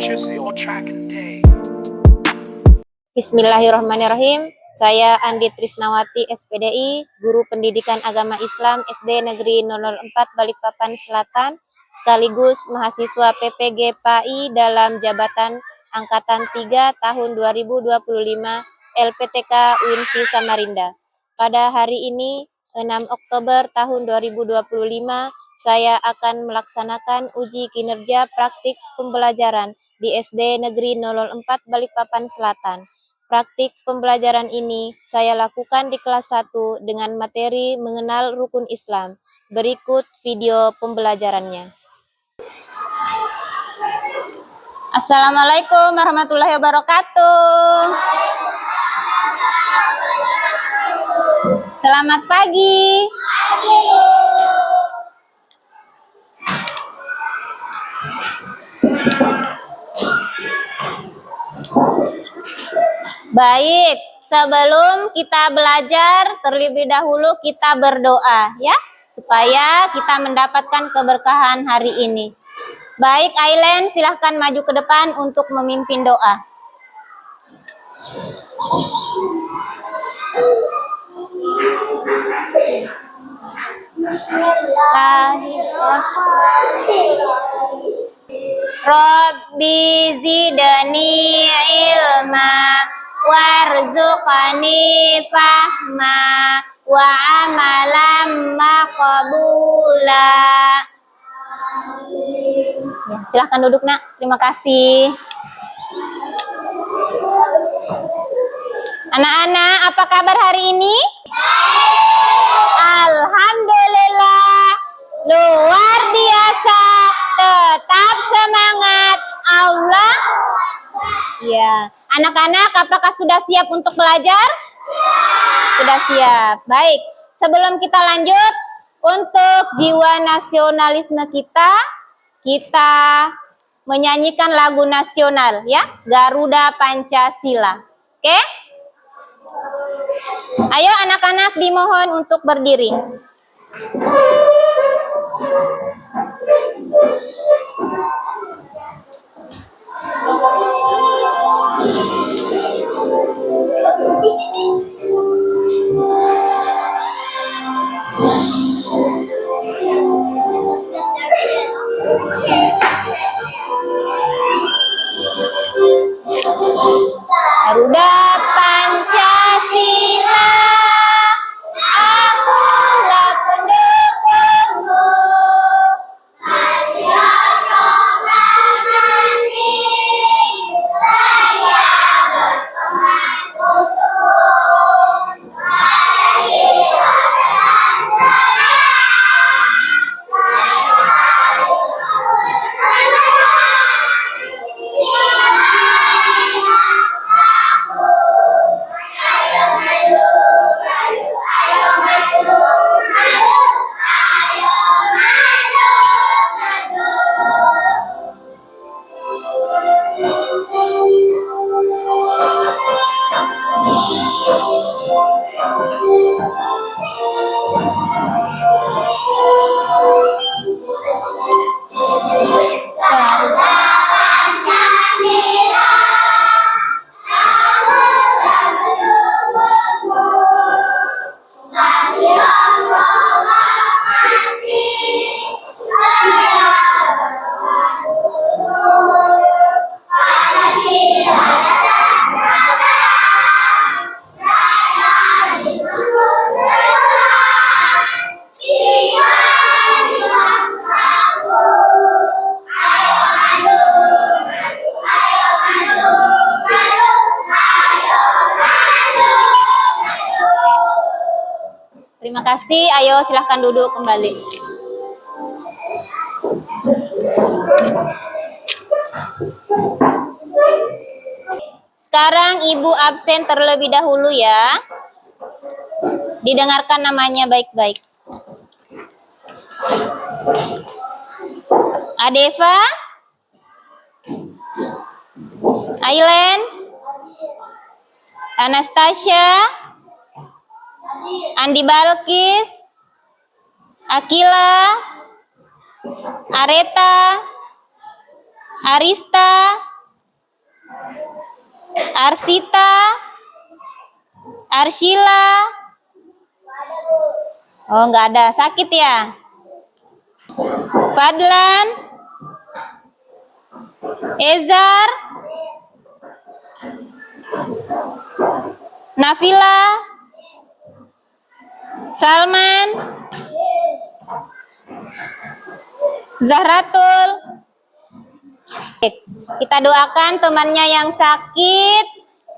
purchase your track and day. Bismillahirrahmanirrahim. Saya Andi Trisnawati, SPDI, Guru Pendidikan Agama Islam SD Negeri 004 Balikpapan Selatan, sekaligus mahasiswa PPG PAI dalam jabatan Angkatan 3 tahun 2025 LPTK UINSI Samarinda. Pada hari ini, 6 Oktober tahun 2025, saya akan melaksanakan uji kinerja praktik pembelajaran di SD Negeri 004 Balikpapan Selatan. Praktik pembelajaran ini saya lakukan di kelas 1 dengan materi mengenal rukun Islam. Berikut video pembelajarannya. Assalamualaikum warahmatullahi wabarakatuh. Selamat pagi. Baik, sebelum kita belajar, terlebih dahulu kita berdoa ya, supaya kita mendapatkan keberkahan hari ini. Baik, Ailen, silahkan maju ke depan untuk memimpin doa. Rabbi zidni ilma warzuqni fahma wa amalan maqbula. Ya, silahkan duduk, Nak. Terima kasih. Anak-anak, apa kabar hari ini? Alhamdulillah, luar biasa. Tetap semangat. Allah. Ya, anak-anak, apakah sudah siap untuk belajar? Sudah siap. Baik, sebelum kita lanjut, untuk jiwa nasionalisme kita menyanyikan lagu nasional ya, Garuda Pancasila. Oke? Ayo anak-anak, dimohon untuk berdiri. Garuda Pancasila, akulah pendukungmu. Marilah proklamasi, saya berkoman untukmu. Terima kasih. Ayo silahkan duduk kembali. Sekarang Ibu absen terlebih dahulu ya. Didengarkan namanya baik-baik. Adeva, Ailen, Anastasia, Andi Balkis, Akila, Areta, Arista, Arsita, Arshila. Oh, nggak ada. Sakit ya? Fadlan, Ezar, Nafila, Salman, Zahratul. Kita doakan temannya yang sakit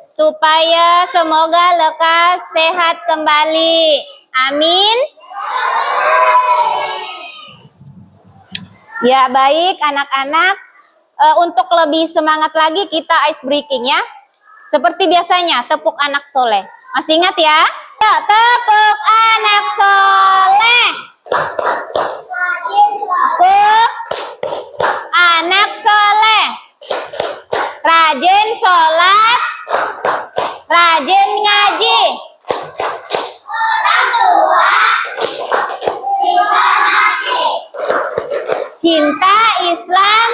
supaya semoga lekas sehat kembali. Amin. Ya, baik anak-anak. Untuk lebih semangat lagi kita ice breaking ya. Seperti biasanya, tepuk anak soleh. Masih ingat ya? Ya, tepuk anak soleh. Tepuk anak soleh. Rajin sholat, rajin ngaji. Orang tua kita mati. Cinta Islam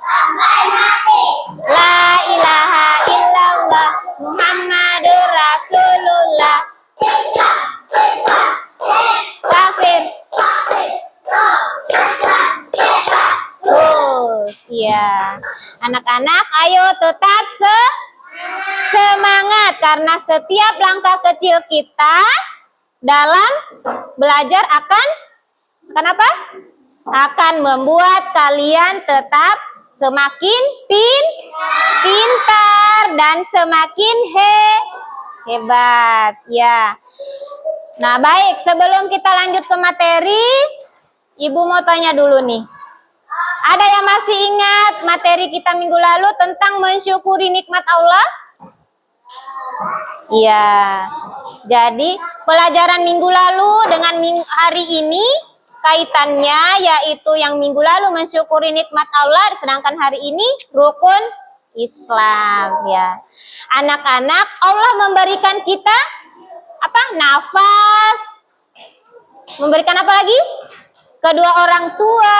sampai mati. La ilaha illallah Muhammadur Rasulullah. Kafir. Ya, anak-anak, ayo tetap semangat karena setiap langkah kecil kita dalam belajar akan apa? Akan membuat kalian tetap semakin pintar dan semakin hebat ya. Nah, baik, sebelum kita lanjut ke materi, Ibu mau tanya dulu nih. Ada yang masih ingat materi kita minggu lalu tentang mensyukuri nikmat Allah? Iya. Jadi pelajaran minggu lalu dengan hari ini kaitannya yaitu yang minggu lalu mensyukuri nikmat Allah, sedangkan hari ini rukun Islam ya. Anak-anak, Allah memberikan kita apa? Nafas. Memberikan apa lagi? Kedua orang tua.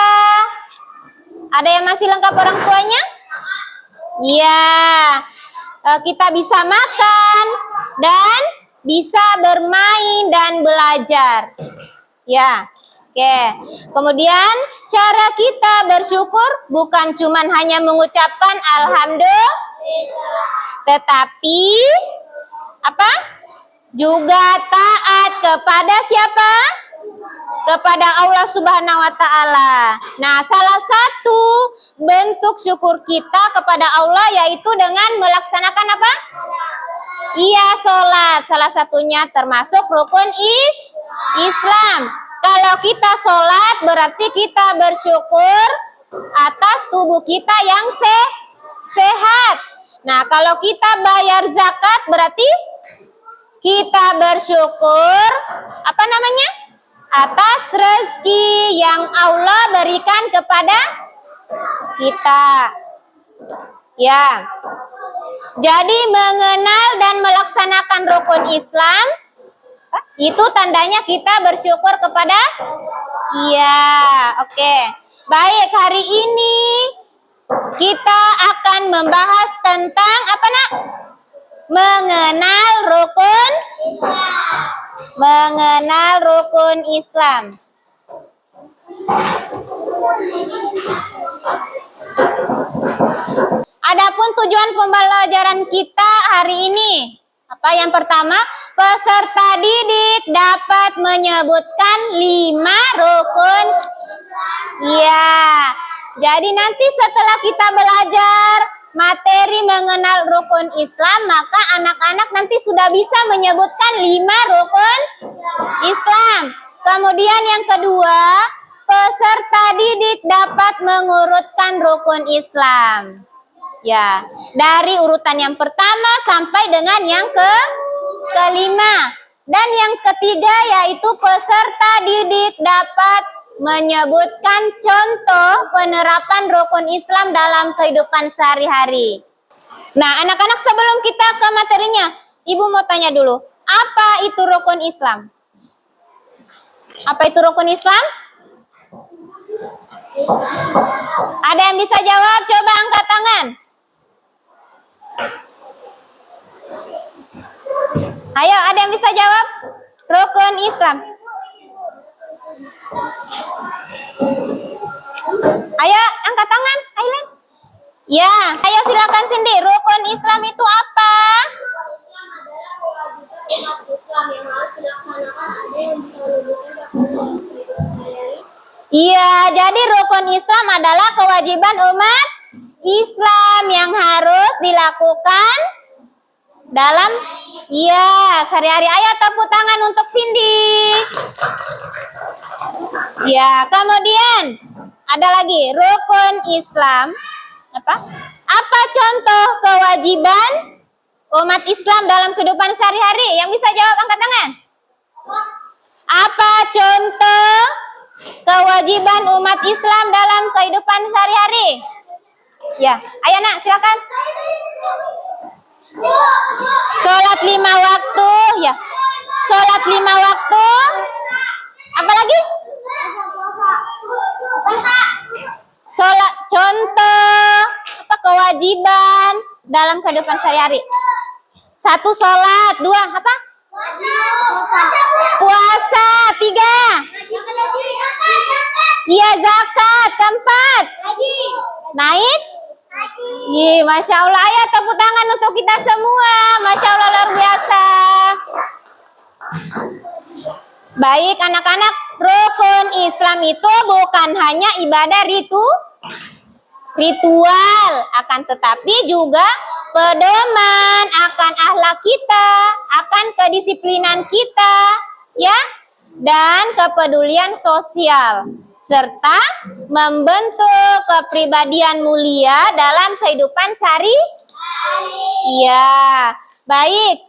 Ada yang masih lengkap orang tuanya? Iya. Kita bisa makan dan bisa bermain dan belajar. Ya. Oke. Kemudian cara kita bersyukur bukan cuman hanya mengucapkan alhamdulillah, tetapi apa? Juga taat kepada siapa? Kepada Allah Subhanahu wa taala. Nah, salah satu bentuk syukur kita kepada Allah yaitu dengan melaksanakan apa? Iya, sholat. Salah satunya termasuk rukun Islam. Kalau kita sholat berarti kita bersyukur atas tubuh kita yang sehat. Nah, kalau kita bayar zakat berarti kita bersyukur apa namanya? Atas rezeki yang Allah berikan kepada kita. Ya. Jadi mengenal dan melaksanakan rukun Islam itu tandanya kita bersyukur kepada iya, oke. Baik, hari ini kita akan membahas tentang apa, Nak? Mengenal rukun Islam. Mengenal rukun Islam. Adapun tujuan pembelajaran kita hari ini, apa yang pertama? Peserta didik dapat menyebutkan 5 rukun. Iya. Jadi nanti setelah kita belajar materi mengenal rukun Islam, maka anak-anak nanti sudah bisa menyebutkan 5 rukun Islam. Kemudian yang kedua, peserta didik dapat mengurutkan rukun Islam. Ya, dari urutan yang pertama sampai dengan yang kelima. Dan yang ketiga yaitu peserta didik dapat menyebutkan contoh penerapan rukun Islam dalam kehidupan sehari-hari. Nah, anak-anak, sebelum kita ke materinya, Ibu mau tanya dulu, apa itu rukun Islam? Apa itu rukun Islam? Ada yang bisa jawab? Coba angkat tangan. Ayo, ada yang bisa jawab? Rukun Islam. Ayo, angkat tangan, Aileen. Ya, ayo silakan Cindy. Rukun Islam itu apa? Iya, jadi rukun Islam adalah kewajiban umat Islam yang harus dilakukan dalam sehari-hari. Ayo tepuk tangan untuk Cindy. Ya, kemudian ada lagi rukun Islam. Apa contoh kewajiban umat Islam dalam kehidupan sehari-hari? Yang bisa jawab angkat tangan. Apa contoh kewajiban umat Islam dalam kehidupan sehari-hari? Ya, ayo nak silakan. Sholat 5 waktu, ya. Sholat 5 waktu. Apa lagi? Sholat, contoh apa kewajiban dalam kehidupan sehari-hari? 1 sholat, 2 apa? Puasa, 3. Iya, zakat, 4. Naik? Iya, Masya Allah. Ayo tepuk tangan untuk kita semua. Masya Allah, luar biasa. Baik anak-anak, rukun Islam itu bukan hanya ibadah ritual, akan tetapi juga pedoman akan akhlak kita, akan kedisiplinan kita, ya, dan kepedulian sosial, serta membentuk kepribadian mulia dalam kehidupan sehari-hari. Iya, baik.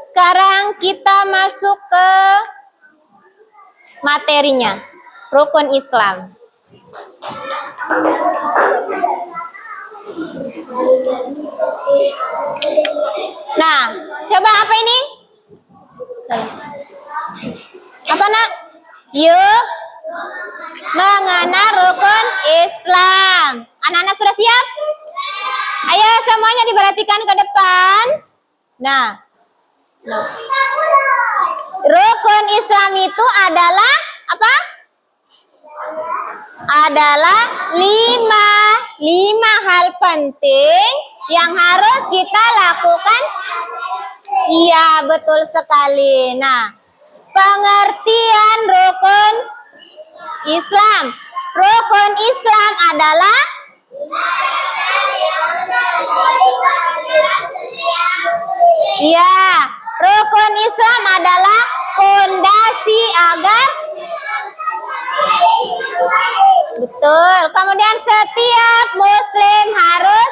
Sekarang kita masuk ke materinya, rukun Islam. Nah, coba apa ini? Apa nak? Yuk mengenal rukun Islam. Anak-anak sudah siap? Ayo semuanya diperhatikan ke depan. Nah, rukun Islam itu adalah apa? Adalah 5 hal penting yang harus kita lakukan. Iya, betul sekali. Nah, pengertian rukun Islam. Rukun Islam adalah rukun Islam adalah fondasi agar betul. Kemudian setiap muslim harus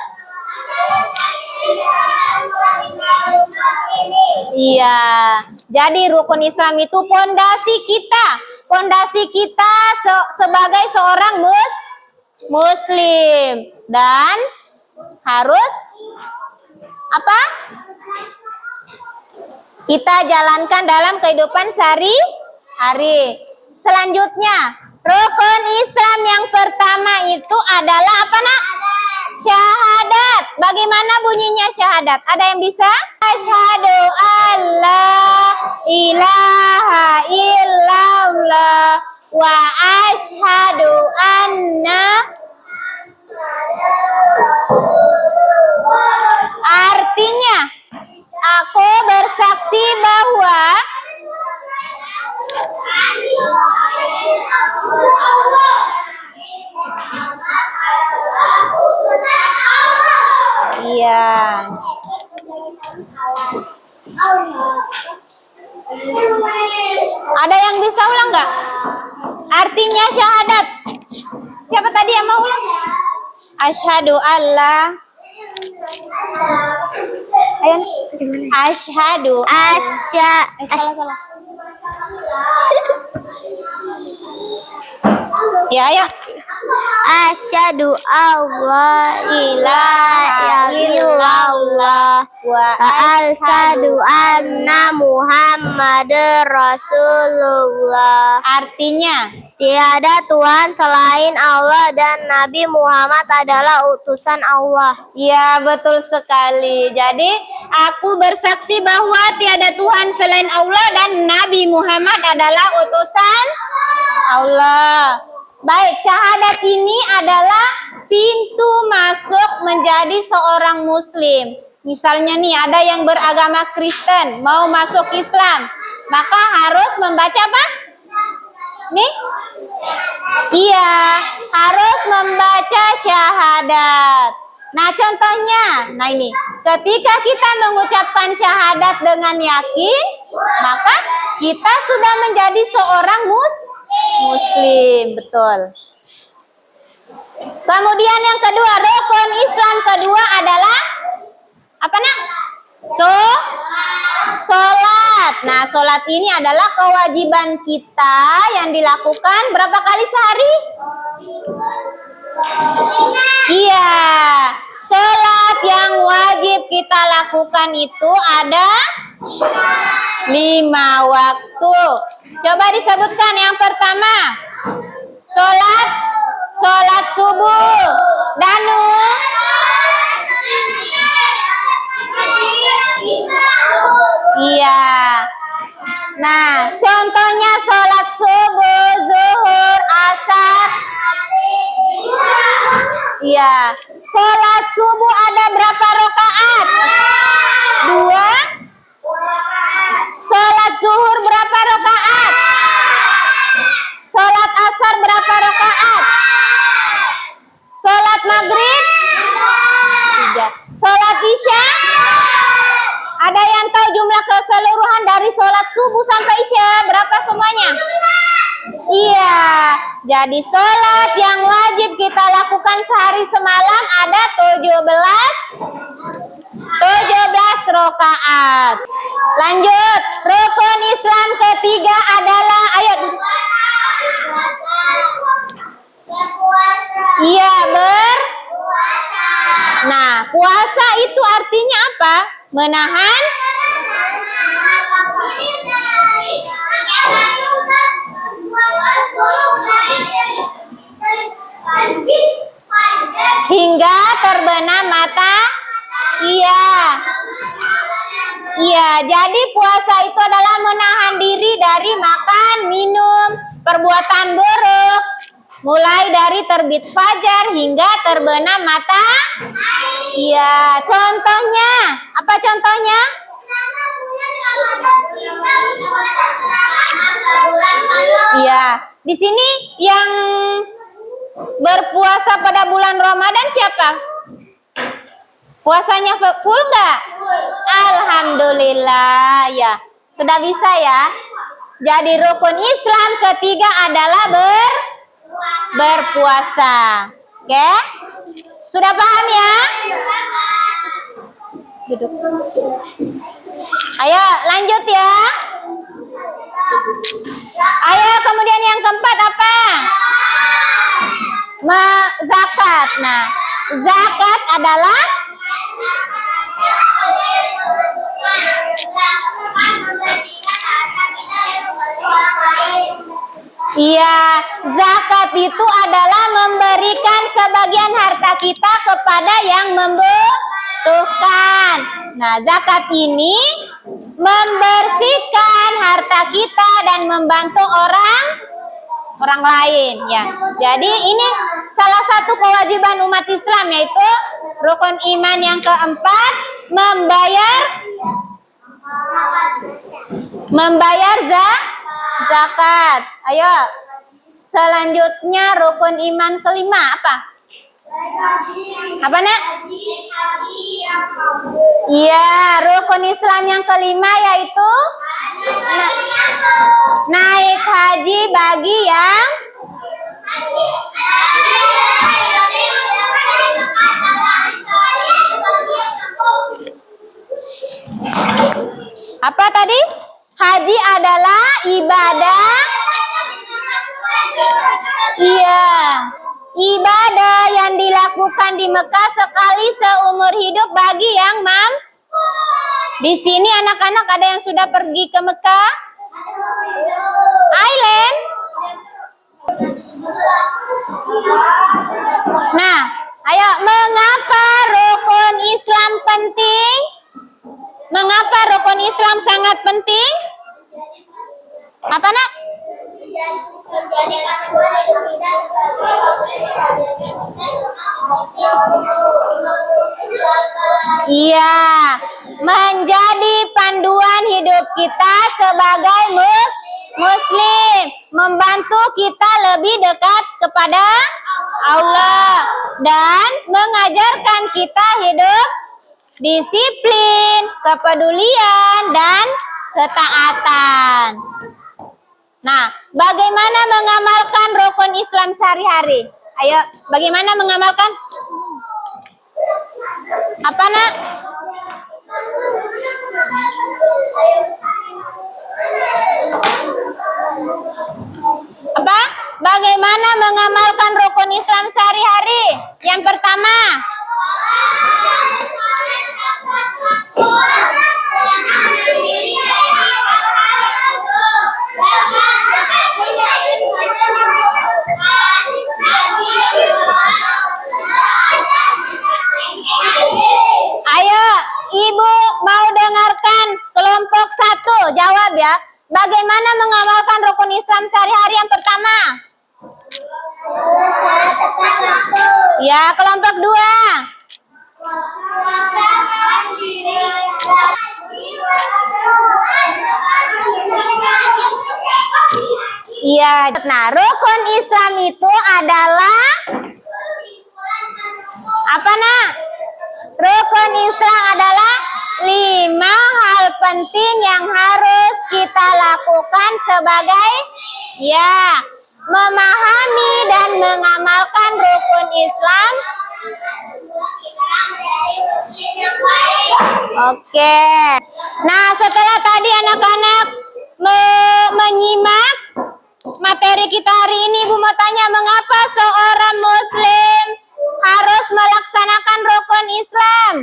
jadi rukun Islam itu fondasi kita. Fondasi kita sebagai seorang muslim dan harus apa? Kita jalankan dalam kehidupan sehari-hari. Selanjutnya, rukun Islam yang pertama itu adalah apa nak? Syahadat. Bagaimana bunyinya syahadat? Ada yang bisa? Asyhadu alla ilaha illallah wa asyhadu anna. Artinya, aku bersaksi bahwa Ada yang bisa ulang nggak? Artinya syahadat. Siapa tadi yang mau ulang? Asyhadu alla. Ayo. Asyhadu. Salah. Ya, ayo. Asyhadu alla ilaha illallah wa asyhadu anna Muhammadar Rasulullah. Artinya, tiada Tuhan selain Allah dan Nabi Muhammad adalah utusan Allah. ya betul sekali. Jadi, aku bersaksi bahwa tiada Tuhan selain Allah dan Nabi Muhammad adalah utusan Allah. Baik, syahadat ini adalah pintu masuk menjadi seorang muslim. Misalnya nih, ada yang beragama Kristen, mau masuk Islam, maka harus membaca apa? Nih? Iya, harus membaca syahadat. Nah, contohnya, nah ini, ketika kita mengucapkan syahadat dengan yakin, maka kita sudah menjadi seorang muslim, betul. Kemudian yang kedua, rukun Islam kedua adalah apa nak? Sholat. Nah, sholat ini adalah kewajiban kita yang dilakukan berapa kali sehari? Iya, sholat yang wajib kita lakukan itu ada 5 waktu. Coba disebutkan yang pertama. Sholat subuh. Danu. Iya. Nah, contohnya sholat subuh, zuhur, asar. Iya. Sholat subuh ada berapa rakaat? 2. Sholat zuhur berapa rakaat? Sholat asar berapa rakaat? Sholat maghrib? 3. Sholat isya? Ada yang tahu jumlah keseluruhan dari sholat subuh sampai isya berapa semuanya? Iya, jadi sholat yang wajib kita lakukan sehari semalam ada 17 rakaat. Lanjut, rukun Islam ketiga adalah Iya, Nah, puasa itu artinya apa? Menahan hingga terbenam mata. Iya, jadi puasa itu adalah menahan diri dari makan, minum, perbuatan buruk, mulai dari terbit fajar hingga terbenam mata. Iya, contohnya, apa contohnya? Iya, di sini yang berpuasa pada bulan Ramadan siapa? Puasanya full nggak? Alhamdulillah, ya. Sudah bisa ya. Jadi rukun Islam ketiga adalah berpuasa. Oke? Sudah paham ya? Duduk. Ayo lanjut ya. Ayo kemudian yang keempat apa? Zakat. Nah, zakat adalah Iya, zakat itu adalah memberikan sebagian harta kita kepada yang membutuhkan. Nah, zakat ini membersihkan harta kita dan membantu orang lain ya. Jadi ini salah satu kewajiban umat Islam, yaitu rukun iman yang keempat, membayar zakat. Ayo, selanjutnya rukun iman kelima apa? Apa nak? Iya, rukun Islam yang kelima yaitu naik haji bagi yang apa tadi? Haji adalah ibadah. Iya. ibadah yang dilakukan di Mekah sekali seumur hidup bagi yang Di sini anak-anak ada yang sudah pergi ke Mekah? Island? Nah, ayo, mengapa rukun Islam penting? Mengapa rukun Islam sangat penting? Apa nak? Menjadikan Tuhan hidup kita sebagai Iya, menjadi panduan hidup kita sebagai muslim, membantu kita lebih dekat kepada Allah dan mengajarkan kita hidup disiplin, kepedulian dan ketaatan. Nah, bagaimana mengamalkan rukun Islam sehari-hari? Ayo, bagaimana mengamalkan? Apa nak? Apa? Bagaimana mengamalkan rukun Islam sehari-hari? Yang pertama, ayo, Ibu mau dengarkan kelompok 1, jawab ya. Bagaimana mengamalkan rukun Islam sehari-hari yang pertama? Ya, kelompok 2. Iya, nah rukun Islam itu adalah apa nak? Rukun Islam adalah 5 hal penting yang harus kita lakukan sebagai memahami dan mengamalkan rukun Islam. Oke. Nah, setelah tadi anak-anak menyimak materi kita hari ini, Ibu mau tanya, mengapa seorang muslim harus melaksanakan rukun Islam?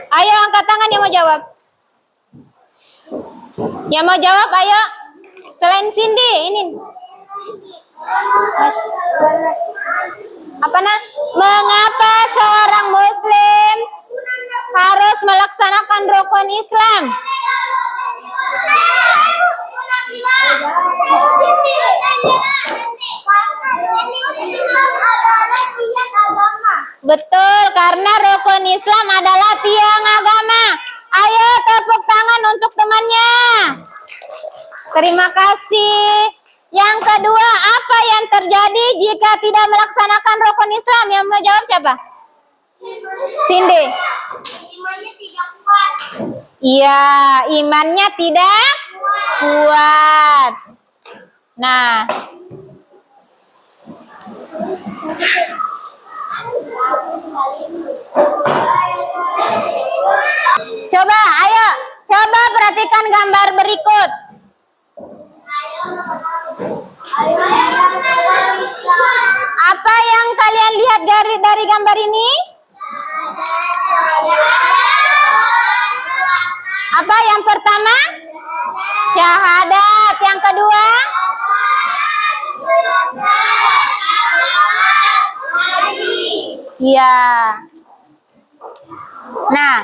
Ayo angkat tangan yang mau jawab. Yang mau jawab ayo. Selain Cindy, ini. Apa nak? Mengapa seorang muslim harus melaksanakan rukun Islam? Betul, karena rukun Islam adalah tiang agama. Ayo tepuk tangan untuk temannya. Terima kasih. Yang kedua, apa yang terjadi jika tidak melaksanakan rukun Islam? Yang mau jawab siapa? Cindy. Imannya tidak kuat. Iya, imannya tidak kuat. Nah, coba, ayo, coba perhatikan gambar berikut. Apa yang kalian lihat dari gambar ini? Apa yang pertama? Syahadat. Yang kedua? Iya. Nah,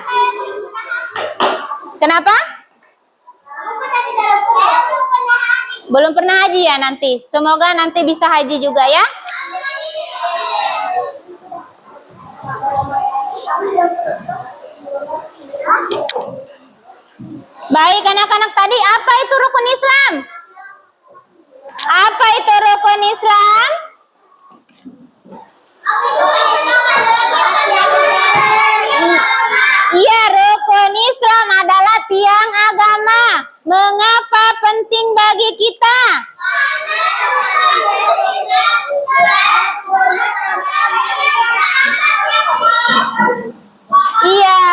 kenapa? Belum pernah haji ya nanti. Semoga nanti bisa haji juga ya. Baik anak-anak, tadi apa itu rukun Islam? Apa itu rukun Islam? Iya, rukun Islam adalah tiang agama. Mengapa penting bagi kita? Iya,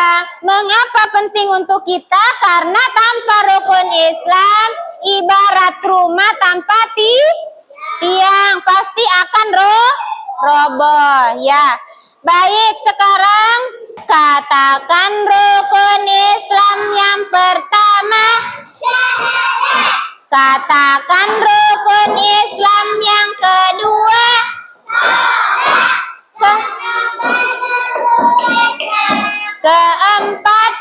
mengapa penting untuk kita? Karena tanpa rukun Islam, ibarat rumah tanpa tiang pasti akan roboh. Ya. Baik, sekarang katakan rukun Islam yang pertama. Katakan rukun Islam yang kedua. Keempat.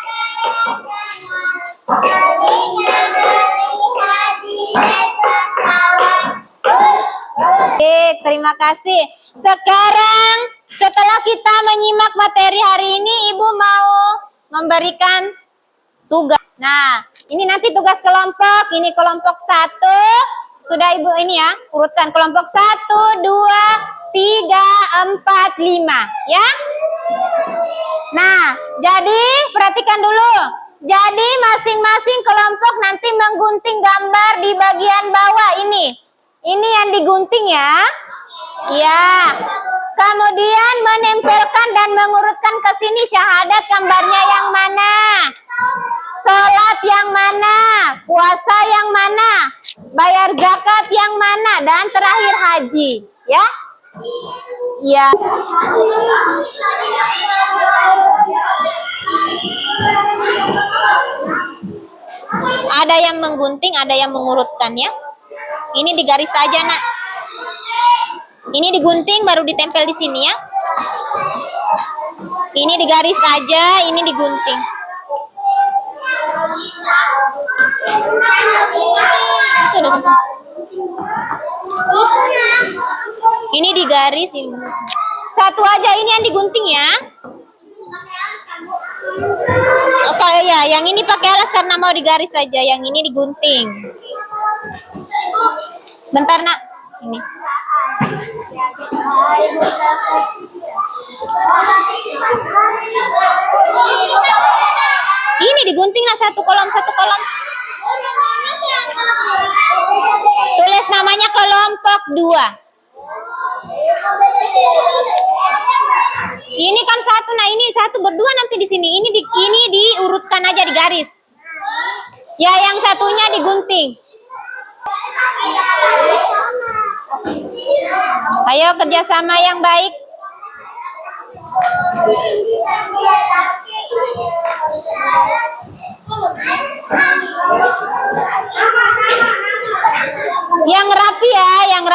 Baik, terima kasih. Sekarang setelah kita menyimak materi hari ini, Ibu mau memberikan tugas. Nah, ini nanti tugas kelompok. Ini kelompok 1. Sudah Ibu ini ya, urutkan kelompok 1, 2, 3, 4, 5. Ya. Nah, jadi perhatikan dulu. Jadi masing-masing kelompok nanti menggunting gambar di bagian bawah ini. Ini yang digunting ya. Ya. Kemudian menempelkan dan mengurutkan ke sini syahadat gambarnya yang mana? Salat yang mana? Puasa yang mana? Bayar zakat yang mana? Dan terakhir haji, ya? Ya. Ada yang menggunting, ada yang mengurutkan ya. Ini digaris saja, Nak. Ini digunting baru ditempel di sini ya. Ini digaris aja, ini digunting. Ini digaris ini. Satu aja ini yang digunting ya. Oh ya, yang ini pakai alas karena mau digaris saja, yang ini digunting. Bentar, Nak. Ini. Ini digunting lah satu kolom. Tulis namanya kelompok 2. Ini kan satu, nah ini satu berdua nanti di sini. Ini diurutkan aja di garis. Ya, yang satunya digunting. Ayo kerjasama yang baik. Yang rapi ya, yang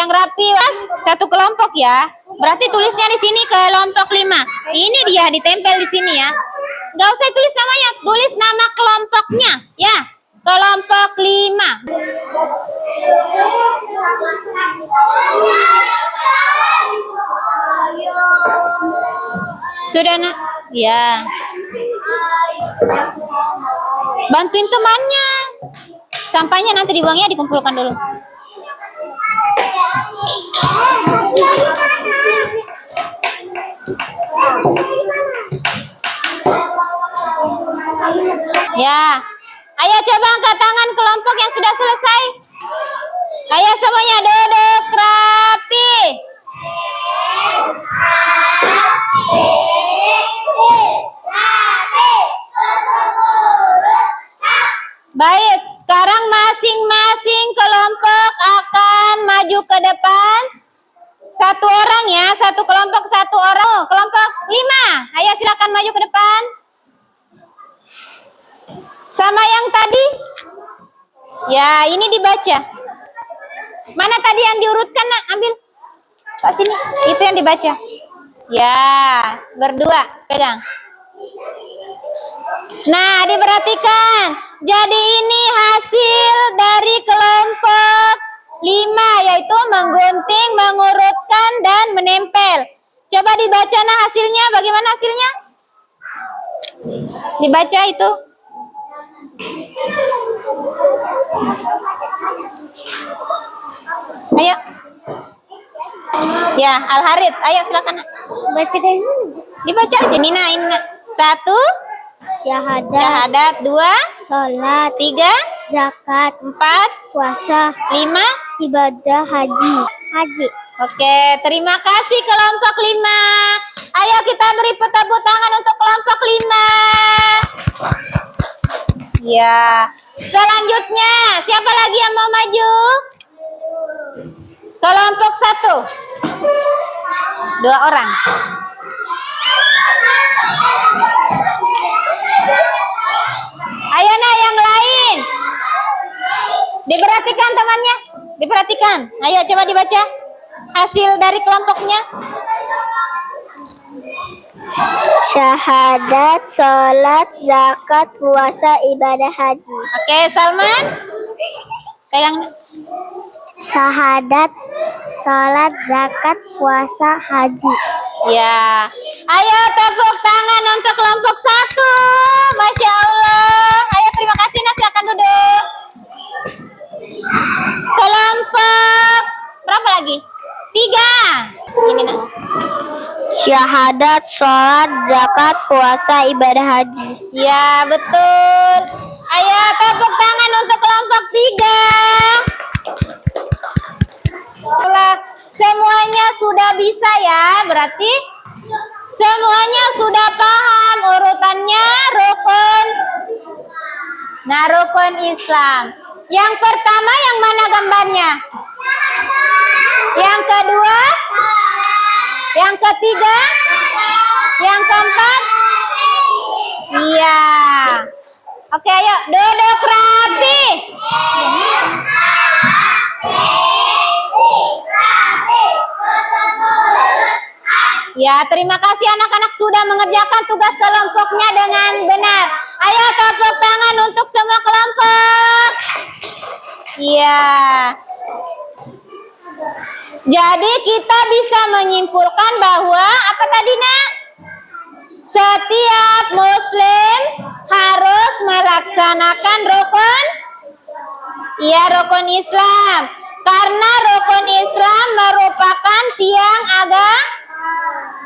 rapi. Satu kelompok ya. Berarti tulisnya di sini kelompok 5. Ini dia ditempel di sini ya. Nggak usah tulis namanya, tulis nama kelompoknya ya. Kelompok 5. Sudah, Nak? Ya. Bantuin temannya. Sampahnya nanti dibuang ya, dikumpulkan dulu. Ya. Ayo coba angkat tangan kelompok yang sudah selesai. Ayo semuanya duduk rapi. Baik, sekarang masing-masing kelompok akan maju ke depan. Satu orang ya, satu kelompok satu orang. Kelompok 5, ayo silakan maju ke depan. Sama yang tadi? Ya, ini dibaca. Mana tadi yang diurutkan, Nak? Ambil. Pak sini, itu yang dibaca. Ya, berdua, pegang. Nah, diperhatikan. Jadi ini hasil dari kelompok 5, yaitu menggunting, mengurutkan, dan menempel. Coba dibaca nah hasilnya, bagaimana hasilnya? Dibaca itu. Ayo. Ya, Al-Harid, ayo silakan. Baca deh. Dibaca aja. Nina. 1. Syahadat. 2. Sholat, 3. zakat, 4. puasa, 5. ibadah haji. Oke, terima kasih kelompok 5. Ayo kita beri tepuk tangan untuk kelompok 5. Ya, selanjutnya siapa lagi yang mau maju? Kelompok 1. 2 orang. Ayo nah yang lain. Diperhatikan temannya. Diperhatikan. Ayo coba dibaca hasil dari kelompoknya. Syahadat, sholat, zakat, puasa, ibadah haji. Oke, Salman. Pegang. Syahadat, sholat, zakat, puasa, haji. Ya. Ayo tepuk tangan untuk kelompok 1. Masya Allah. Ayo terima kasih. Nah, silakan duduk. Kelompok berapa lagi? 3. Ini nah. Syahadat, sholat, zakat, puasa, ibadah haji. Ya, betul. Ayo tepuk tangan untuk kelompok 3. Kalau semuanya sudah bisa ya, berarti semuanya sudah paham urutannya rukun. Nah, rukun Islam. Yang pertama yang mana gambarnya? Yang kedua? Yang ketiga? Yang keempat? Iya. Oke, ayo duduk rapi. Ya, terima kasih anak-anak sudah mengerjakan tugas kelompoknya dengan benar. Ayo tepuk tangan untuk semua kelompok. Iya. Jadi kita bisa menyimpulkan bahwa apa tadi nak? Setiap muslim harus melaksanakan rukun. Iya, rukun Islam. Karena rukun Islam merupakan tiang agama.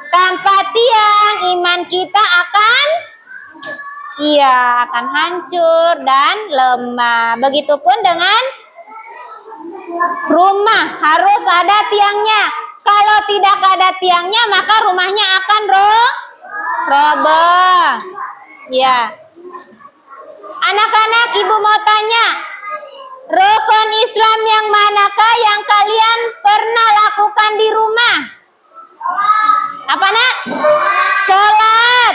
Tanpa tiang iman kita akan hancur dan lemah. Begitupun dengan rumah, harus ada tiangnya. Kalau tidak ada tiangnya, maka rumahnya akan roboh. Ya. Anak-anak, ibu mau tanya, rukun Islam yang manakah yang kalian pernah lakukan di rumah? Apa nak? Sholat,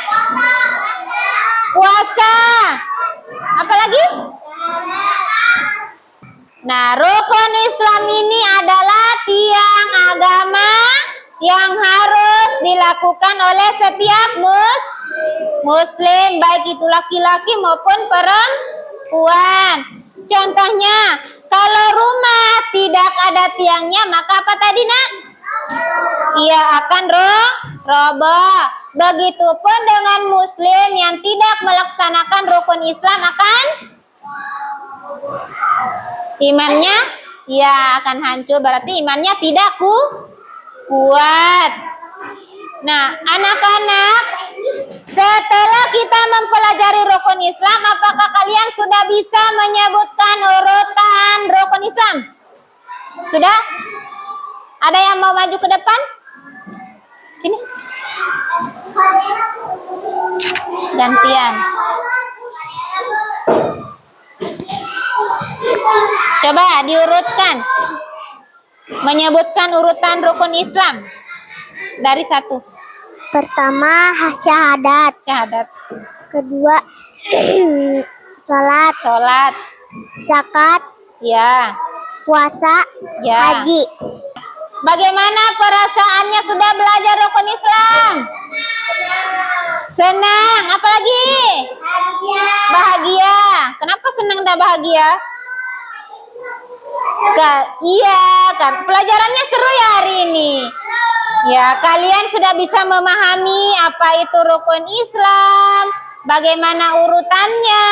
puasa, apa lagi? Nah, rukun Islam ini adalah tiang agama yang harus dilakukan oleh setiap muslim, baik itu laki-laki maupun perempuan. Contohnya, kalau rumah tidak ada tiangnya, maka apa tadi nak? Ia akan roboh. Begitupun dengan muslim yang tidak melaksanakan rukun Islam akan imannya akan hancur, berarti imannya tidak kuat. Nah, anak-anak, setelah kita mempelajari rukun Islam, apakah kalian sudah bisa menyebutkan urutan rukun Islam? Sudah? Ada yang mau maju ke depan? Sini. Gantian. Coba diurutkan. Menyebutkan urutan rukun Islam. Dari 1. Pertama, syahadat. Syahadat. Kedua, sholat. Sholat. Zakat. Ya. Puasa. Ya. Haji. Bagaimana perasaannya sudah belajar rukun Islam? Senang. Apalagi? Bahagia. Kenapa senang dan bahagia? Iya kan, pelajarannya seru ya hari ini. Ya, kalian sudah bisa memahami apa itu rukun Islam, bagaimana urutannya.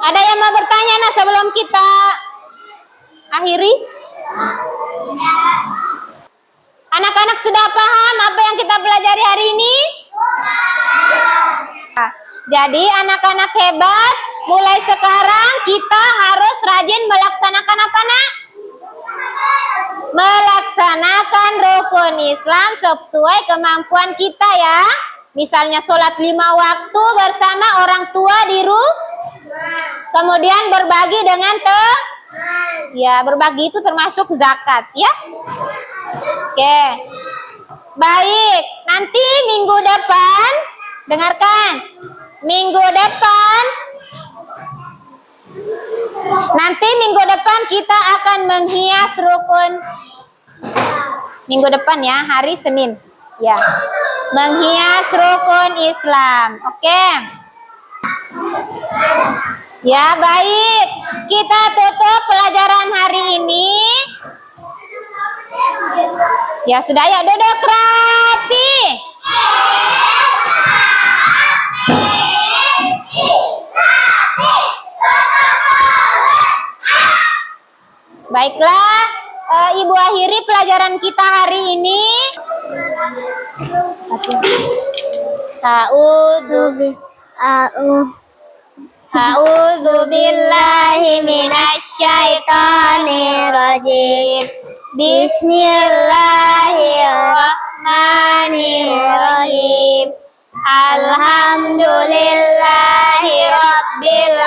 Ada yang mau bertanya nah sebelum kita akhiri? Anak-anak sudah paham apa yang kita pelajari hari ini? Jadi anak-anak hebat, mulai sekarang kita harus rajin melaksanakan apa nak? Melaksanakan rukun Islam sesuai kemampuan kita ya. Misalnya sholat 5 waktu bersama orang tua di rumah. Kemudian berbagi dengan Ya, berbagi itu termasuk zakat ya. Oke. Baik, nanti minggu depan dengarkan. Minggu depan kita akan menghias rukun. Minggu depan ya, hari Senin. Ya. Menghias rukun Islam. Oke. Ya, baik. Kita tutup pelajaran hari ini. Ya, sudah ya, duduk rapi. Baiklah, Ibu akhiri pelajaran kita hari ini. A'udzu billahi minasyaitonir rajim. Bismillahirrahmanirrahim. Alhamdulillahi rabbil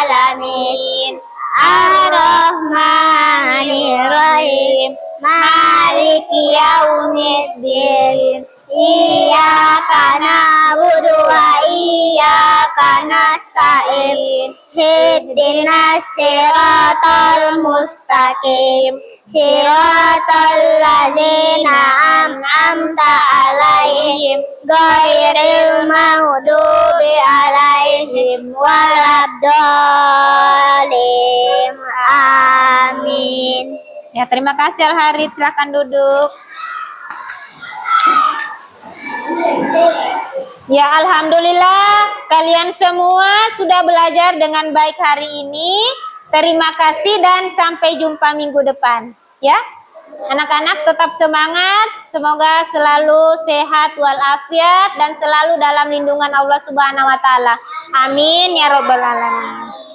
alamin. Ar-Rahmanir-Rahim. Maliki yaumiddin. Iyyaka na'budu wa iyyaka nasta'in. Ihdinas siratal mustaqim. Siratal ladzina an'amta 'alaihim ghairil maghdubi 'alaihim waladdallin. Amin. Ya, terima kasih Al-Harid, silakan duduk. Ya, alhamdulillah kalian semua sudah belajar dengan baik hari ini. Terima kasih dan sampai jumpa minggu depan. Ya, anak-anak tetap semangat. Semoga selalu sehat walafiat dan selalu dalam lindungan Allah Subhanahu wa taala. Amin ya robbal alamin.